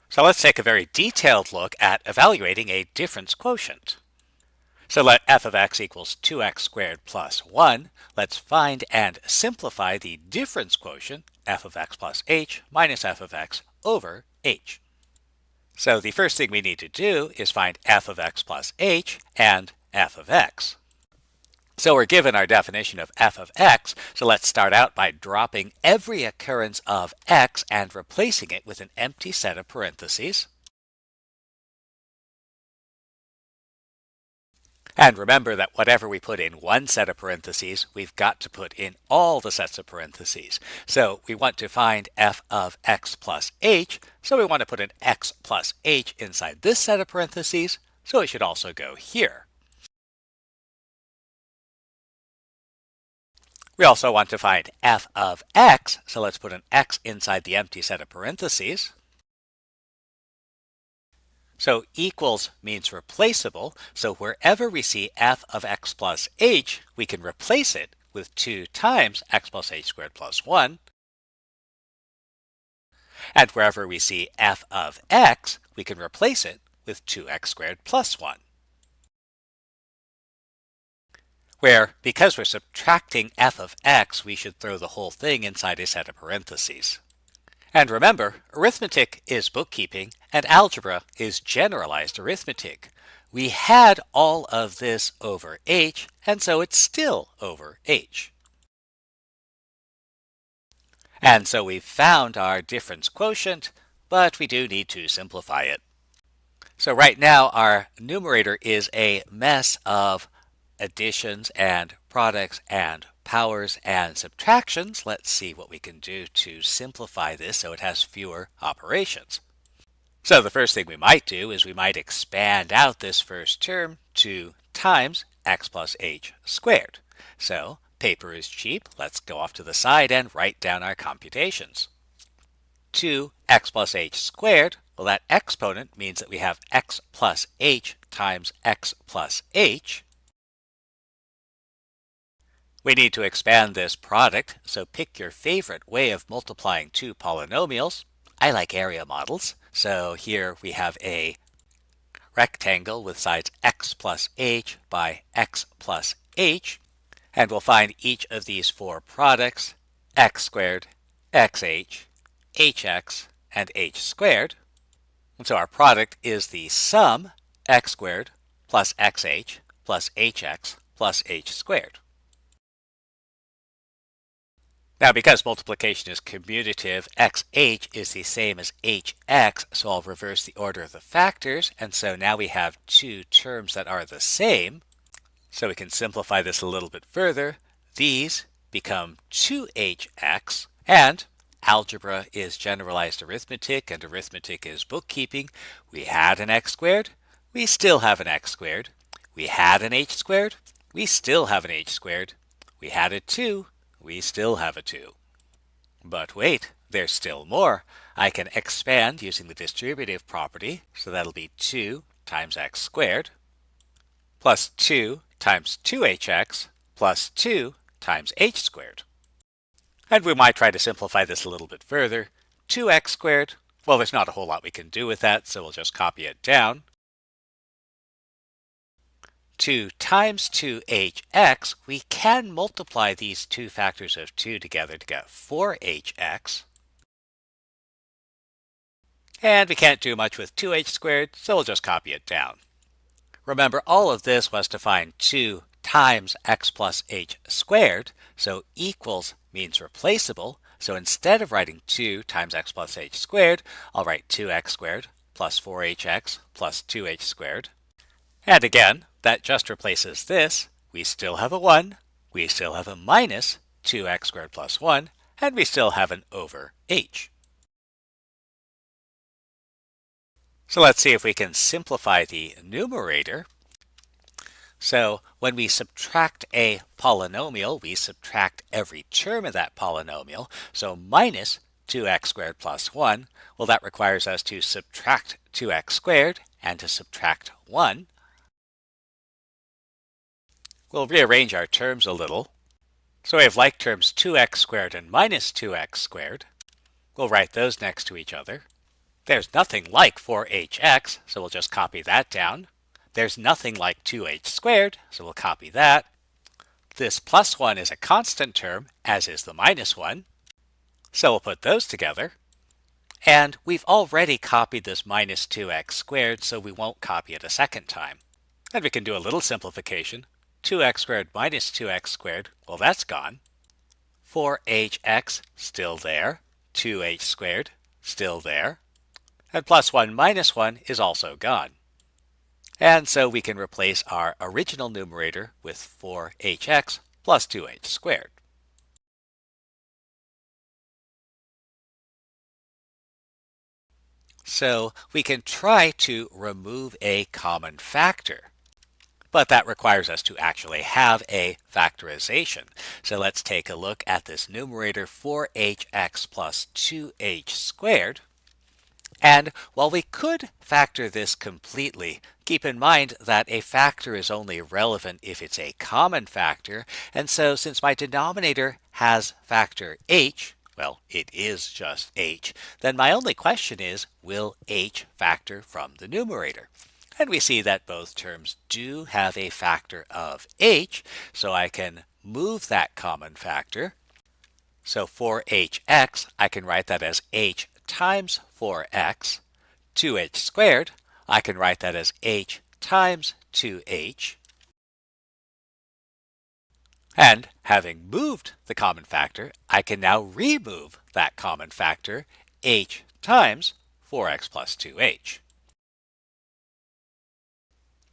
So let's take a very detailed look at evaluating a difference quotient. So let f of x equals 2x squared plus 1. Let's find and simplify the difference quotient, f of x plus h minus f of x over h. So the first thing we need to do is find f of x plus h and f of x. So we're given our definition of f of x, so let's start out by dropping every occurrence of x and replacing it with an empty set of parentheses. And remember that whatever we put in one set of parentheses, we've got to put in all the sets of parentheses. So we want to find f of x plus h, so we want to put an x plus h inside this set of parentheses, so it should also go here. We also want to find f of x, so let's put an x inside the empty set of parentheses. So equals means replaceable, so wherever we see f of x plus h, we can replace it with 2 times x plus h squared plus 1. And wherever we see f of x, we can replace it with 2x squared plus 1. Where, because we're subtracting f of x, we should throw the whole thing inside a set of parentheses. And remember, arithmetic is bookkeeping and algebra is generalized arithmetic. We had all of this over h, and so it's still over h. And so we've found our difference quotient, but we do need to simplify it. So right now our numerator is a mess of additions and products and powers and subtractions. Let's see what we can do to simplify this so it has fewer operations. So the first thing we might do is we might expand out this first term to times x plus h squared. So paper is cheap. Let's go off to the side and write down our computations. 2x plus h squared, well, that exponent means that we have x plus h times x plus h. We need to expand this product, so pick your favorite way of multiplying two polynomials. I like area models, so here we have a rectangle with sides x plus h by x plus h, and we'll find each of these four products, x squared, xh, hx, and h squared. And so our product is the sum x squared plus xh plus hx plus h squared. Now, because multiplication is commutative, xh is the same as hx, so I'll reverse the order of the factors, and so now we have two terms that are the same. So we can simplify this a little bit further. These become 2hx, and algebra is generalized arithmetic, and arithmetic is bookkeeping. We had an x squared, we still have an x squared. We had an h squared, we still have an h squared. We had a 2, we still have a 2. But wait, there's still more. I can expand using the distributive property, so that'll be 2 times x squared plus 2 times 2hx plus 2 times h squared. And we might try to simplify this a little bit further. 2x squared, well, there's not a whole lot we can do with that, so we'll just copy it down. 2 times 2hx, we can multiply these two factors of 2 together to get 4hx. And we can't do much with 2h squared, so we'll just copy it down. Remember, all of this was to find 2 times x plus h squared, so equals means replaceable. So instead of writing 2 times x plus h squared, I'll write 2x squared plus 4hx plus 2h squared. And again, that just replaces this. We still have a 1, we still have a minus 2x squared plus 1, and we still have an over h. So let's see if we can simplify the numerator. So when we subtract a polynomial, we subtract every term of that polynomial. So minus 2x squared plus 1, well, that requires us to subtract 2x squared and to subtract 1. We'll rearrange our terms a little. So we have like terms 2x squared and minus 2x squared. We'll write those next to each other. There's nothing like 4hx, so we'll just copy that down. There's nothing like 2h squared, so we'll copy that. This plus 1 is a constant term, as is the minus 1. So we'll put those together. And we've already copied this minus 2x squared, so we won't copy it a second time. And we can do a little simplification. 2x squared minus 2x squared, well, that's gone. 4hx, still there. 2h squared, still there. And plus 1 minus 1 is also gone. And so we can replace our original numerator with 4hx plus 2h squared. So we can try to remove a common factor. But that requires us to actually have a factorization. So let's take a look at this numerator 4hx plus 2h squared. And while we could factor this completely, keep in mind that a factor is only relevant if it's a common factor. And so since my denominator has factor h, well, it is just h, then my only question is, will h factor from the numerator? And we see that both terms do have a factor of h, so I can move that common factor. So 4hx, I can write that as h times 4x. 2h squared, I can write that as h times 2h. And having moved the common factor, I can now remove that common factor, h times 4x plus 2h.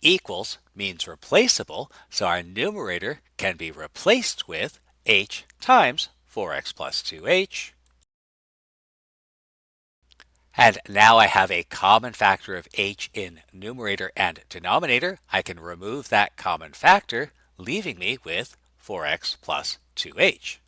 Equals means replaceable, so our numerator can be replaced with h times 4x plus 2h. And now I have a common factor of h in numerator and denominator. I can remove that common factor, leaving me with 4x plus 2h.